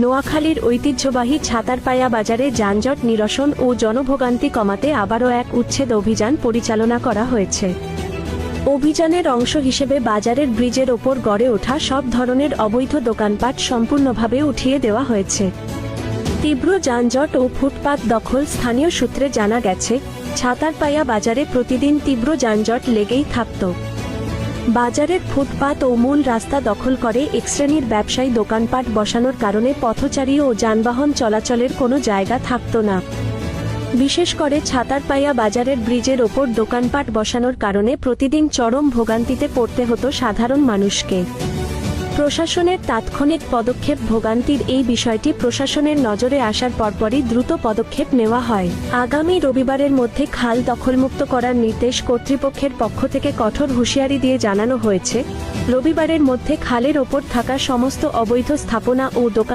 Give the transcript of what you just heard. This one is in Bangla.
নোয়াখালীর ঐতিহ্যবাহী ছাতারপায়া বাজারে যানজট নিরসন ও জনভোগান্তি কমাতে আবারও এক উচ্ছেদ অভিযান পরিচালনা করা হয়েছে। অভিযানের অংশ হিসেবে বাজারের ব্রিজের ওপর গড়ে ওঠা সব ধরনের অবৈধ দোকানপাট সম্পূর্ণভাবে উঠিয়ে দেওয়া হয়েছে। তীব্র যানজট ও ফুটপাত দখল। স্থানীয় সূত্রে জানা গেছে, ছাতারপায়া বাজারে প্রতিদিন তীব্র যানজট লেগেই থাকত। বাজারের ফুটপাত ও মূল রাস্তা দখল করে এক শ্রেণীর ব্যবসায়ী দোকানপাট বসানোর কারণে পথচারী ও যানবাহন চলাচলের কোনো জায়গা থাকত না। বিশেষ করে ছাতারপায়া বাজারের ব্রিজের ওপর দোকানপাট বসানোর কারণে প্রতিদিন চরম ভোগান্তিতে পড়তে হতো সাধারণ মানুষকে। প্রশাসনের তাৎক্ষণিক পদক্ষেপ। ভোগান্তির এই বিষয়টি প্রশাসনের নজরে আসার পরপরই দ্রুত পদক্ষেপ নেওয়া হয়। আগামী রবিবারের মধ্যে খাল দখলমুক্ত করার নির্দেশ কর্তৃপক্ষের পক্ষ থেকে কঠোর হুঁশিয়ারি দিয়ে জানানো হয়েছে। রবিবারের মধ্যে খালের ওপর থাকা সমস্ত অবৈধ স্থাপনা ও দোকান